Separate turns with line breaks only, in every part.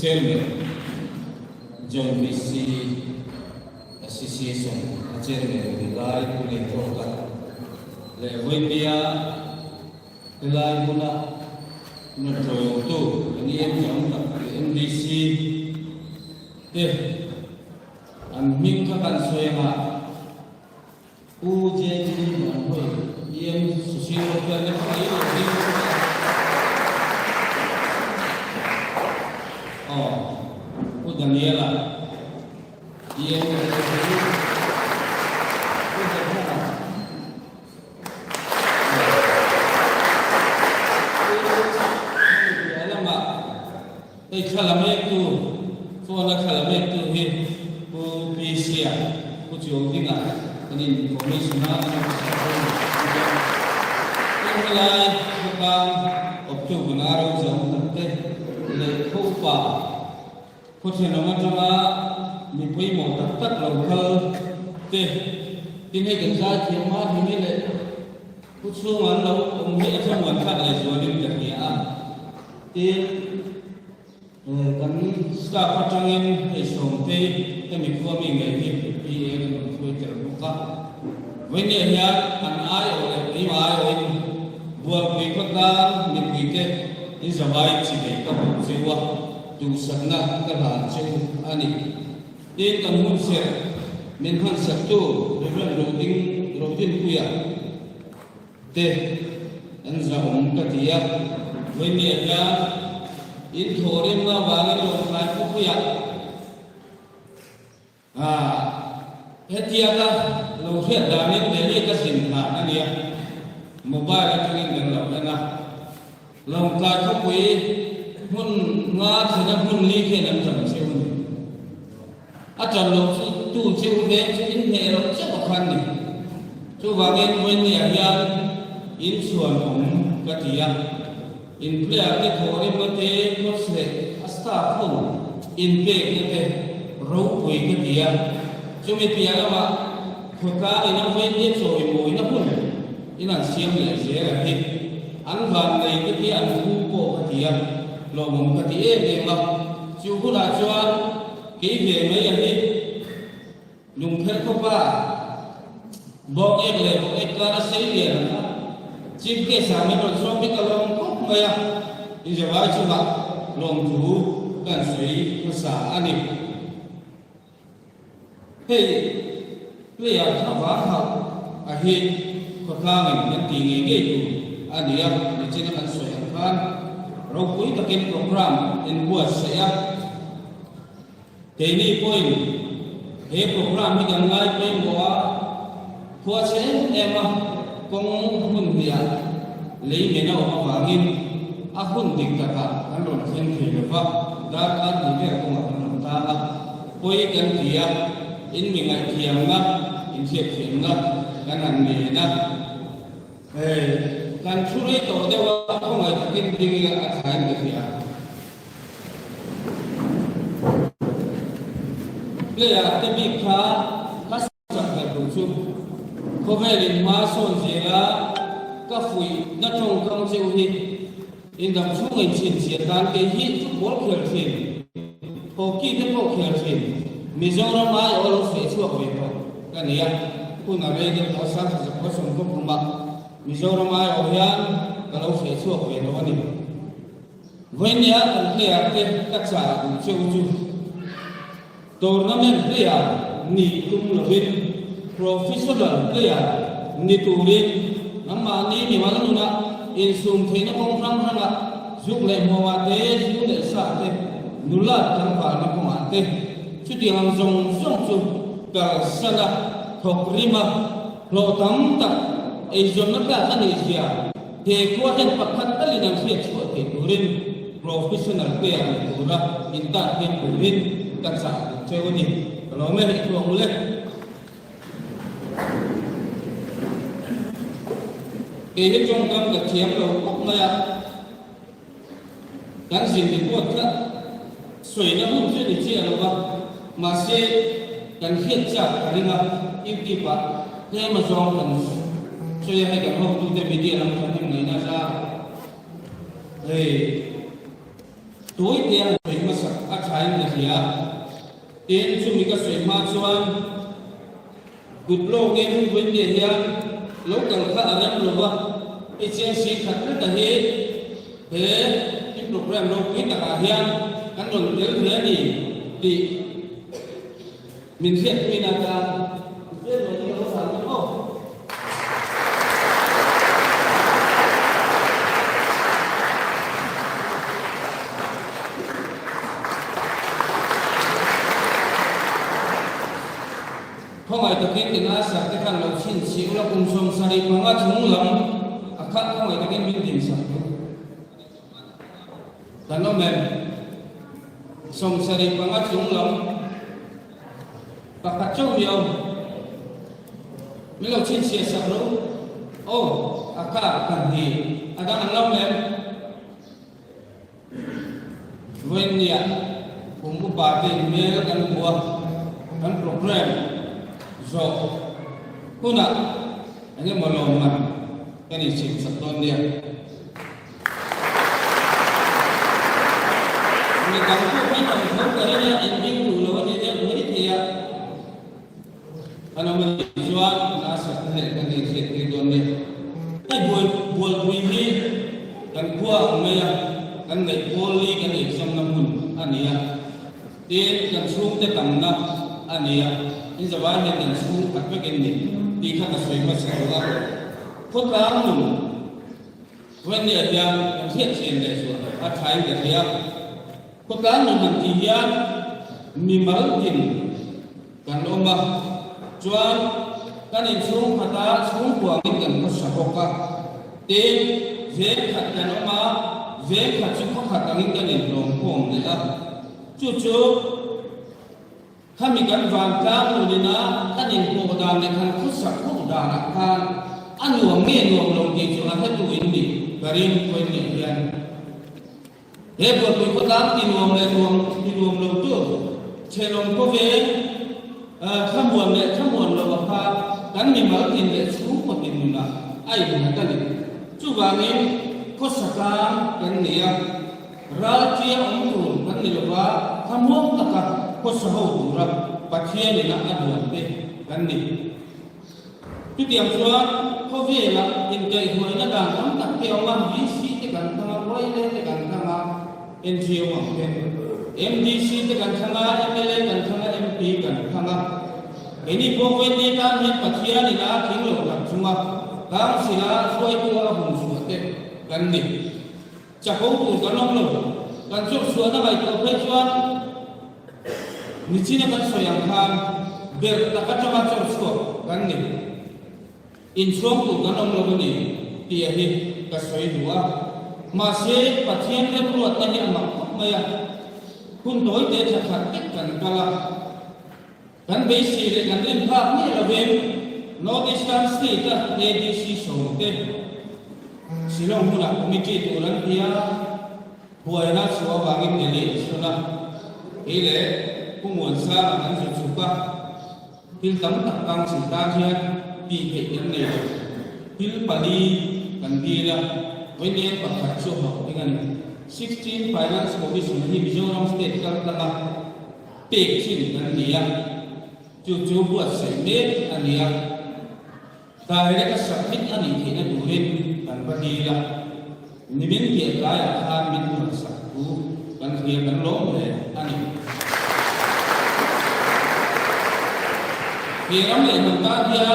Chairman John BC Association Chairman Bilai Pulitroka Lewendia Bilai Muna Natroyoto Yang MDC Mingka kan soyama UJJ Manhoi Yang Susilo Planet Daniela yang kalamek tu, soalnya kalamek tu he, ku Asia, ku Jogja, ini komisioner, yang lain bukan opsi benar jauh nanti, lekopa. Có thể nói rằng mình phải một tất lòng thơ thì tin hay cảnh giác thì mà thì như vậy có số ngắn đâu ông nghĩ trong nguồn khác là rồi đến việc nghĩa thì cái staff phát trang em hay sống thì mình có mình ngày thì em phải chờ một cái với nhiều nhà anh ai rồi đi mà ai rồi buat việc khác mình nghĩ cái đi ra bài chỉ để các bạn xem qua tu sana kalah jauh ani. Dia kan muncul menhan satu dalam rodin kuya. Teh anzam katia ini ada intorim na bangun orang kuya. Hetiaka lohir damin dari kesimpulan ani ya. Mubarak dengan lorana. Longkar kuya. Hun ngã thì nó hun ly khi làm trầm siêu trầm lục tu siêu thế chứ in hệ lục rất là khăn này chú vàng em bên nhà gia in xuân cũng cái gì in plea cái thổ em có thể có sẽ asta không in pe cái thế râu quỳ cái gì chú mình bây giờ mà hồi cá thì nó bên hết rồi mùi nó hun in là siêu là dễ là hết ăn vàng này cái gì ăn khu bộ cái gì lo mong kati em mà chú cũng là cho cái việc mấy anh ấy dùng hết không ba bọc em lại bọc em cả xây liền chỉ cái sáng mình còn xong cái lòng không mày bây giờ vài chú bạn lòng chú cần suy nó xả anh ấy hey bây giờ nó vả học hey có khả mình nhận tiền nghề cái anh ấy để trên nó cần suy ăn Rokui takin program in buat saya. Ini poin. Program ni kan ngai poin bawa buat saya emang kong dia. Lei mena orang bangin akun dikata kalau sen khilafa dan ni dia aku makan taala. Poin kan dia in mingai kiamna in siap kiamna kan anmena. Dan suruh itu dia aku ngajakin dia akan kerja. Dia tapi kas cakap lucu. Kau beri masuk jela kafui natong kang jauhi. Indam sungai cincin ke hit bol kerjin. Hoki dia bol kerjin. Mizoram ay orang sesuatu itu. Kan ya, pun ada yang asal sesuatu untuk rumah. Mizoram ay orang kalau sesuatu itu ani. Venya dia kacau lucu. Tournament player ni lebih profesional player ni turin nama ni mana nuna insum thena pongkrang hanga zukle mawate zukle sate nulat tanpa ni pongate cudi langsung su ka sana khokrima lo tam tak izon nak kan isia de kuaten pakat kali nang siap suat turin profesional player tura minta turin kan sa cewek ni kalau mereka itu boleh ini jongkang keciam lo maya dan sini buat kan sudah mungkin dia lo masih dan hijab dengan ibu pak dia masuk kan sudah mereka mau tu dia media dalam satu ni nasa tuh dia masak athai na hiya tin chumi ka soi ma chuan good lo ke hun win de hiya local kha aram lowa agency khat na hi he in program lo ki ta hian kan ron tel ne ni ti min hiat ni na ta ye lo ni lo sa ko không ai tập kết thì nó sẽ cái thằng đầu xin xíu là cùng xong sa đi bằng ngắt chúng lắm khác không ai tập kết mình tìm sao thằng nó mềm xong sa đi bằng ngắt chúng lắm và phát châu nhiều mình lâu xin xíu sao đâu ô khác cần gì đang ăn lâu mềm với nhà cũng có bà tiền mẹ cần mua cần program so kuna hanya melompat kan isi satu dia ini kamu kita kerana ending dulu dia dia karena menjual nasi kan isi itu dia buat ini dan kuah merah kan poli kan exam namun ania dia kan sung dia tangga ania in the one that in school at beginning, the kind of famous put down when they are young and hit in this one, a time that they are put down on the young Mimalkin, Kanoma, Juan, kan in school, Kata, school, Guangin, Sahoka, they cut Kanoma, they cut Chukaka, in Long Kong, the Chuchu. Kami kan vangkang udina kanin ko dan kan kusak ko dan kan anu ngen no long ki jo ha tu indi garin ko ni yan he ko ko tam ti nom le nom lo tu chelong ko ve khamuan lo ba kan mi mal tin le su ko tin na ai na ta ni chu wangin ko saka kan ni ya ra chi ong tu kan ni ba khamuan ta ka ko saho dura pathian ni na aduan te kan ni tu tiam chuan ko ve la in kai hoi na dan tam tak ke ong vi si te kan ta roi le te kan ta ma NGO ma ke MDC te kan thanga MLA kan thanga MP kan thanga ini bo wen ni ta ni pathian ni na thing lo kan chunga kam sila soi ko a hum su te kan ni cha ko tu kan long lo kan chu su na bai ko pe chuan ni china kan soyang khan ber ta ka chama chom sko kan ni in chom tu kan om lo ni ti a hi ka soi duwa ma se pathian le pro ta ni ma ma ya kun doi te cha khat kan kala kan be si le kan lim pha ni la vem no distance state ta ADC so te silong hula committee tu lan dia buana so wangin ni le suna ile kumuan sa ang susuka til tam tak kang sita hian pi ke in ne til pali kan dila wenien pakhat so ho dengan 16 finance commission hi Mizoram state kal tanga pek chin kan dia chu buat se ne ania dai ka submit ani thina durin kan padila nimin ke kaya khan min sa ku kan dia kan lo le ani Kiram le mata dia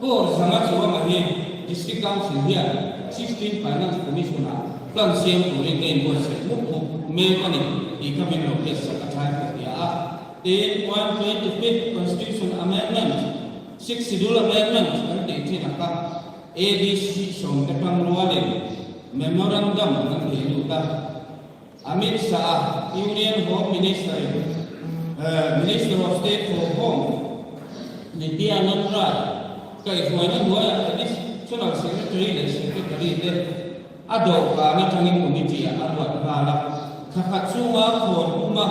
ko sama chuwa mahi district council dia 16 finance commissioner plan siam tu le ke bo se mu me ani ikamin lo ke sa kathai dia in 125th constitution amendment 6 schedule amendment kan te thina ka ADC som te pang ruale memorandum kan te lu ta Amit Shah Union Home Minister Minister of State for Home Nityanand Rai kai hoi na hoi additional secretary le secretary de ado ka na thangin committee adwa bala khakhatsunga khon uma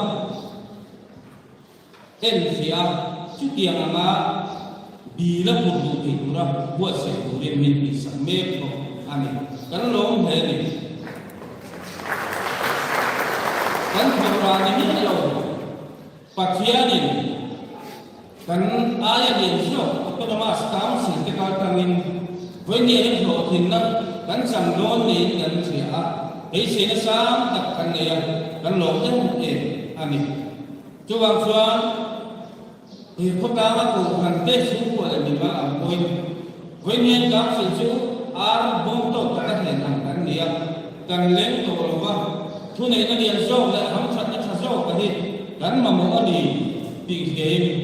enfia chukianga ma bila purdu thura buat se kurin min bisa me ko ani kan long he ni kan thora ni lo pathiani kan aya din so autonomous council te ka tangin voini ni ho thin na kan sang don ni kan thia ei se na sam tak kan ne ya kan lo te ani chuwang chuan thì có ta mà cụ hàng tết xuống của mình mà làm vui với nhiên các sự chú ăn bông tốt các nền hàng cắn địa cần lên tổ là vâng thu này nó điện sâu lại không thật nó thật sâu cái gì cắn mà mỗi đi bị game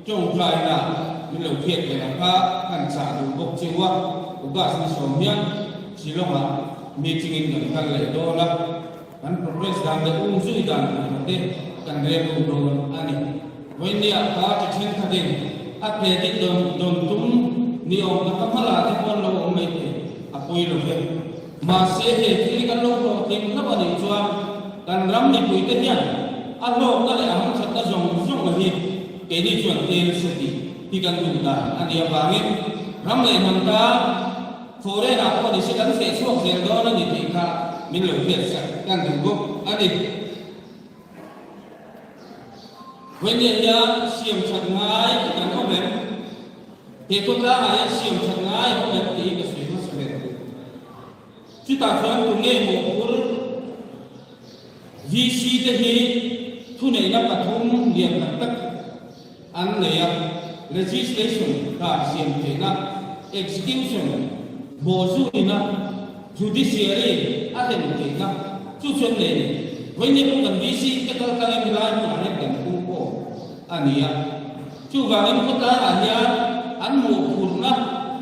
trồng trại là mình lục thiệt để làm phá hàng xả đủ bốc chiêu qua cũng cả sự sống nhá chỉ lo mà mình chỉ nghĩ cần cần lệ đô la cắn progress đang được duy đàn của mình cần lên đủ đồ anh với nia có chỉ trên khát định áp lệ định đồn tung nhiều các cấp là cái con lô ông này áp quỳ rồi mà sẽ hệ khi các lô đồ tìm các bạn định choang cần lắm thì quỳ tất nhiên áp lô nó lại ám thật nó dùng là gì cái đi chuẩn tiền sẽ thì cần dùng là anh em vàng ấy lắm lại hàng ta phố đây nào có đi sẽ gắn sẽ xuống tiền đó nó nhìn thấy cả mình lưỡi việt sẽ cần dùng gốc anh đi với nhiên nhá xiêm chặt ngay cái nó bên thì tôi ra là xiêm chặt ngay nó bên thì cái gì nó sẽ bên chúng ta phải cùng nghe một cuốn VC thế thì thu này nó bắt thông liền là tất anh này legislation là xiêm thế nó execution bộ duy nó judiciary ở đây một thế nó chú chuẩn này với nhiên cũng cần VC cái các em lại cũng là cần ania chu wangin kota ania an mu khurna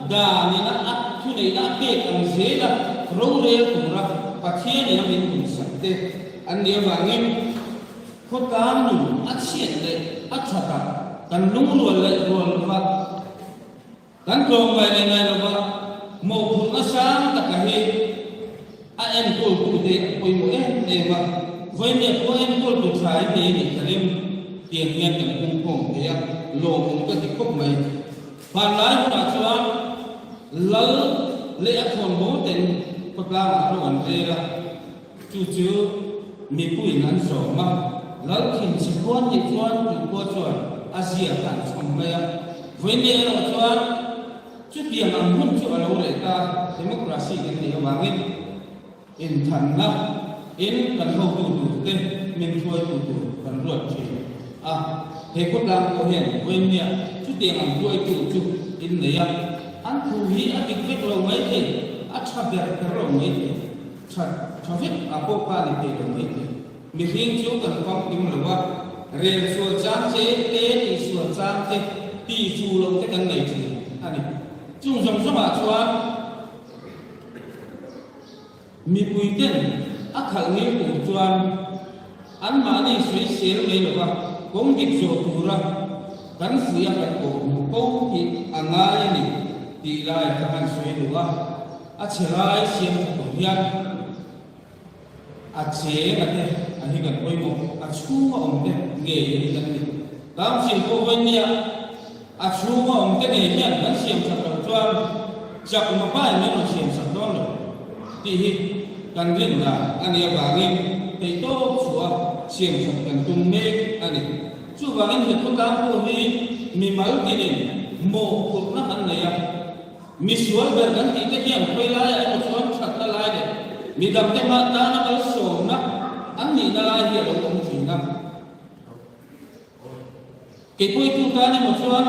da ni na thu nei na pe kan se da ro re pura pathia ni min kun sakte ania wangin kota nu achien le achata kan lung lu le ro va kan ko mai le ngai lo ba mo khurna sam ta ka he a en ko ku de ko mo en ba voi ne ko en ko tu thai ni ni kalim tiền nhân yang kumpul dia lom ke tikop mai panai na chuan lal le akhon bo ten pakla ro an re la chu chu mi pui nan so ma lal khin chi kon ni chuan chu ko chuan asia kan chom mai với ne ro chuan chu tiang ang hun chu alo le ta democracy ke ni wangin in than na in kan ho tu te min thoi tu kan ruat chi thế quốc làm của hiện với nhà chút tiền làm đuôi chủ in đấy anh thu hi anh biết biết rồi mấy thì anh chấp nhận cái rồi mấy thì cho biết bố pa này thì rồi mấy thì mình hiện chú cần phong tìm là what rèn xuân trang chế tế thì xuân trang chế thì chú lông cái cần này thì anh chung trong số mà cho mình bùi tiền ác khẩu nghĩa của cho anh mà đi suy xéo lấy được không cũng kịp rồi tu ra cắn sủi ăn cổ câu thì ăn ngay này thì lại các anh suy được à chế lại xem cổ hiền à chế cái này anh đi gần quay một à chú mà ông đấy nghề gì cái này làm chuyện cô bên nhà à chú mà ông cái này hiền vẫn xem thật đầu choan chặt mà phải mới là xem thật đó rồi thì cần biết là anh em bảo em thì tốt chúa xem thật cần tung mê anh ấy chú vào anh được có tám cô hi mi máu cái này mồ cột nó ăn này mi suối về gắn thì cái gì quay lại anh một con thật ta lại đấy mi đập cái mặt ta nó mới sổ nó anh nhìn nó lại hiểu được không chỉ năm cái quay tu ta này một con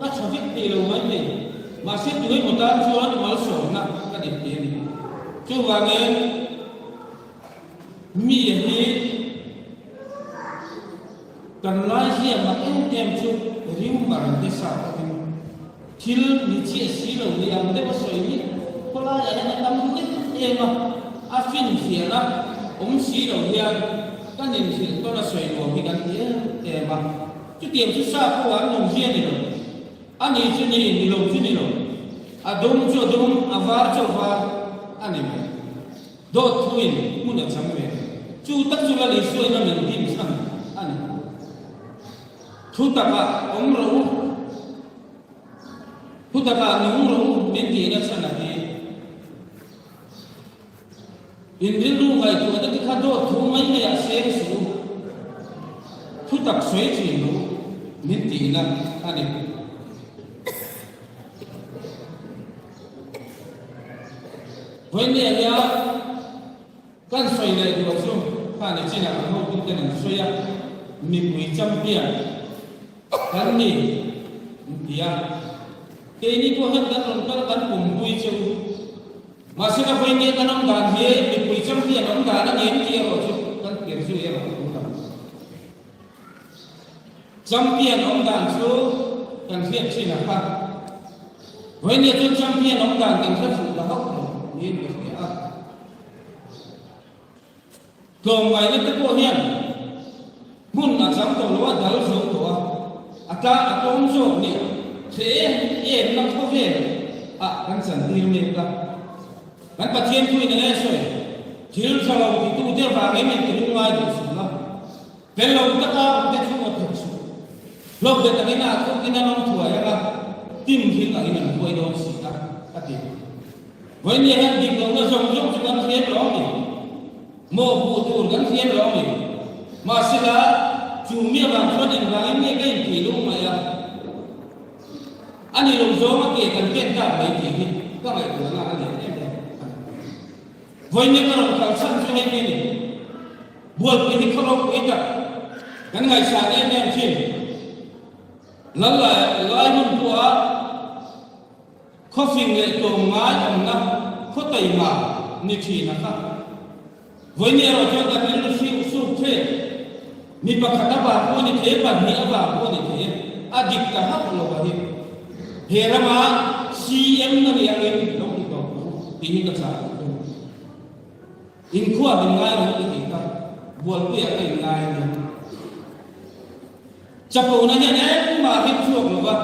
nó chỉ biết thì đâu mấy này mà xếp dưới một ta chú nó mới sổ nó cái điểm tiền chú vào nghe mi hi cần nói gì mà em chú riêng mà cái sao cái thiếu như chia sẻ rồi thì anh đấy có sợi nhỉ có là anh tâm cái em mà phim phía đó ông xí rồi thì cái nhìn thì có là sợi của cái gì em mà chú tiền chú sao có anh làm gì này rồi anh ấy chú này làm chú này rồi đúng cho đúng var cho var anh ấy đốt thuin muốn được sáng về chú tất chú là lịch sử nó mình tìm sang anh ấy thu tập ông rủ thu tập ông rủ đến kia nó sang là gì in rin ru ngai tu da ki kha do thu mai ne ya se su thu tak soi chi lu min ti na ani với nhà nhà căn xoay này thì bao pha này chỉ là không có cái này xoay à mình quý trăm tiền căn này thì cái này có hết tất cả các cùng quý châu mà sẽ là với nhà căn ông đàn thế mình quý trăm tiền ông đàn nó nhém kia rồi chứ căn tiền xoay là không đàn trăm tiền ông đàn số căn tiền chỉ là pha với nhà tôi trăm tiền ông đàn cần rất là hóc nhìn được nhá cường ngày nó có hiện muốn là sắm tổ nó đỡ số tổ ta công số này thế em nó có hiện căn sản đi mình ta căn bát thiên quy này rồi thiếu sao thì tu theo vào cái mình thì đúng ngay được số lắm cái lòng tất cả cái chúng một thực sự lòng để cái nào cũng cái nào nó thua ra tìm kiếm cái nào thua đâu xí ta cái gì với nhiều hàng dịch nó dùng cho gắn thiên đó này mô phụ tu gắn thiên đó này mà sẽ là chủ nghĩa bằng cho định vào cái gì lúc mà anh ấy dùng số mà kể cần kiện cả mấy gì các bạn tưởng là anh ấy với những cái lòng cảm sân cho anh này buộc cái không có ít cả cái ngày sáng em chỉ lần lại lại một của khó phình lệ tổ ngái ông năm khó tẩy mà như chỉ là khác với nhiều rồi cho ta đến siêu sụp thế mi bạc khát bà cô như thế bà nghĩa bà cô như thế địch cả hấp lộ bà hiệp hệ ra mà si em nó bị ăn em đâu đi đâu thì như cái sao in khoa bên ngay rồi cái gì ta buồn cái cái ngay này chập đầu nó như thế mà biết chuộc rồi vậy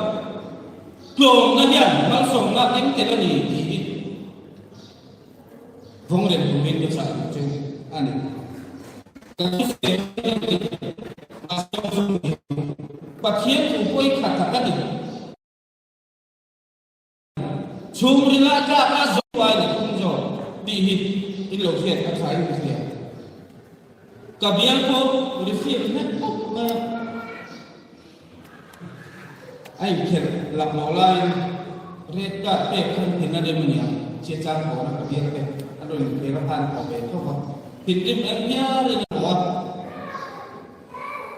cường nó nhận nó sống nó tính cái đó gì thì không để tụi mình được sản trên anh này và khiến tụi tôi khát khát cái gì chúng đi lại cả dấu ai này không rồi bị hít in lộc thiệt các thái lộc thiệt cả biếng cô đi phiền hết mà anh thiệt lạc lỗ lai rét cả tệ không thì nó đem mình chia trang của nó biết đấy anh rồi để nó than của bé không thì em nhớ đi nữa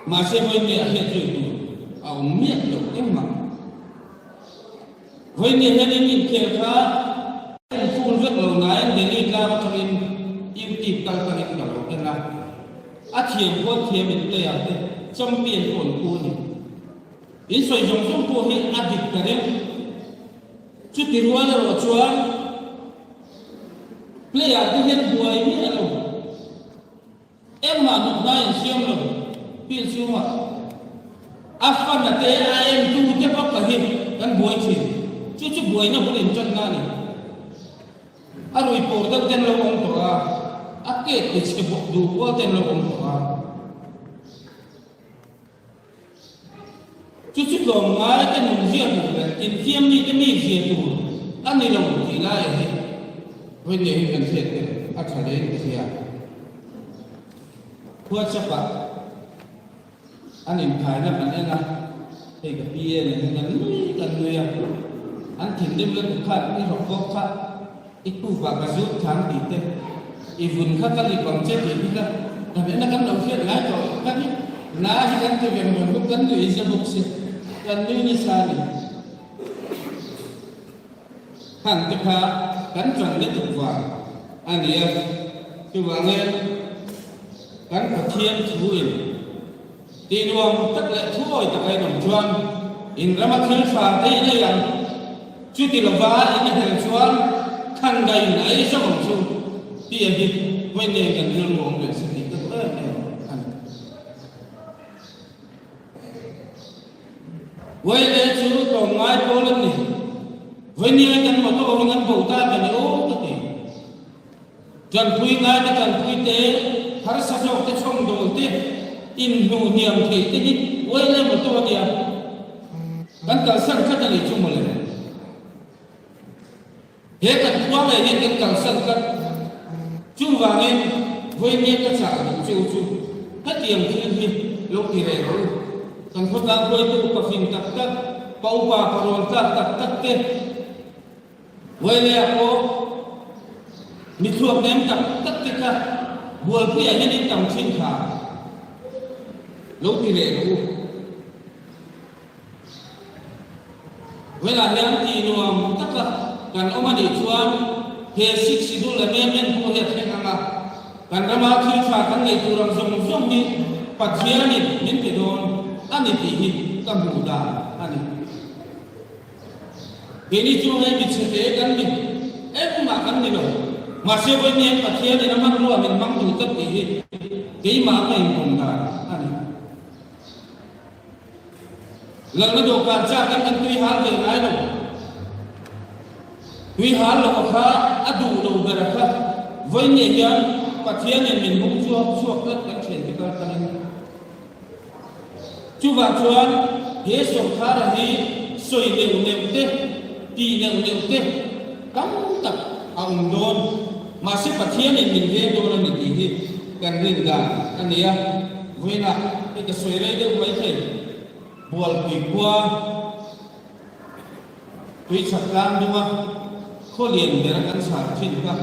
mà xem với nghĩa hiện rồi tụ ông miệng được em mà với nghĩa là nhìn kia khá phun rất lâu nãy để đi ra cho nên yêu tìm tăng tăng cái đó cái nào thiềm con thiềm mình đây trong biển hồn cô này in xoay dòng trong cô hiện dịch cả đấy chút tiền hoa là rồi chúa play cái hiện buổi như là em mà được đây xem rồi tiền siêu mà phần là thế em tu tiếp bóc cả hiện đang buổi chỉ chút buổi nó có đến chân nga này rồi bỏ được tên lâu ông tổ kết thì sẽ bộ đủ qua tên lâu ông tổ chút lòng ngay cái nông diệt đủ là tiền tiêm đi cái gì diệt đủ anh này lòng thì lại với những cần thiết trả đến cái gì qua chấp ạ anh em phải là bạn là thì cái bia này ngắn gần người anh thỉnh đêm lên khát cái hộp cốc khát ít tu và cái rút tháng thì tên even khát cái gì còn chết thì biết là biết là cắn đầu tiên lái rồi khát nhé lái thì cắn cái việc mình cũng cắn người sẽ bục xịt cắn như sao này hàng tiếp theo cắn chuẩn đến thực vàng anh em cứ vàng lên cắn cả thiên thú in tiền hoàng tất lệ thú hồi tại đồng chuan in ra mắt thiên phàm đây đây rằng chú tiền là vá in thành chuan khăn đầy nãy sao bằng chu tiền đi quên đề gần lương luồng người sinh tức ơi với để chú còn ngay cô lên này với nhiều nhân một tôi ngân bầu ta về nếu cái gì trần quy ngay cái trần quy tế har sa cho cái phong đồ tế in đủ niềm thì cái gì với lên một tôi thì căn cả sân khất là chung một lần hết cả quá này hết cái cả sân khất chung vàng em với nghe các xã được chiêu chung hết tiền khi lúc thì này rồi cần phải làm với tu và phim tập tất bảo bà còn tập tất tên với lẽ có mình thuộc ném tập tất cả vừa cứ vậy nên tầm xin khả lúc thì này rồi với là những gì nuông tất cả cần ông anh đi chuan he six sidu là men ko he thenganga kan rama khi pha kan nei turam zong ni pathia ni min ke don ani ti hi kam hu da ani beni chu hai bi che kan ni em ma kan ni lo ma se voi ni pathia ni namang lo min mang du tat ti hi ke ma mai kon da ani lang na do kan cha kan tui hal de nai lo tui hal lo kha adu do ber kha voi ni yan pathia ni min bung chuak tat kan chen ti ka kan chu va chuan he som kha ra hi soi leu te ti leu te kam tak ang don ma se pathia ni min ve do na ni ti hi kan rin da ania voi na ke soi re de mai the bual pi kwa tui chak lam duma kho lien de kan sa thin ka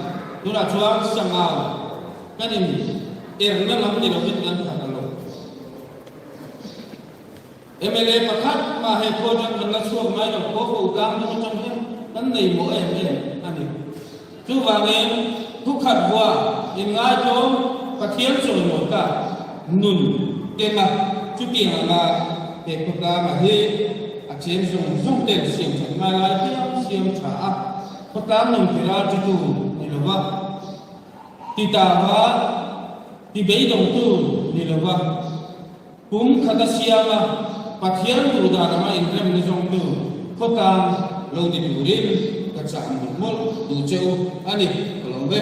tu ra chuan sangao kan in na lam ni lo bit lan ka lo MLA pakhat ma he ko jang kan na chuak mai lo ko ko dam du chang he kan nei mo ani tu wa nge tu khat wa in nga chom pathian chon mo ka nun te na chu ti nga te ko da ma he a chen zong ten siam chan ma lai te siam cha a ko ta nun ti ra chu tu ni lo wa ti ta wa ti be dong tu ni lo wa kum khata siama pathian tu da ma in rem ni zong tu ko ta lo ni tu rin ka cha ni mol tu cheu ani ko lo ve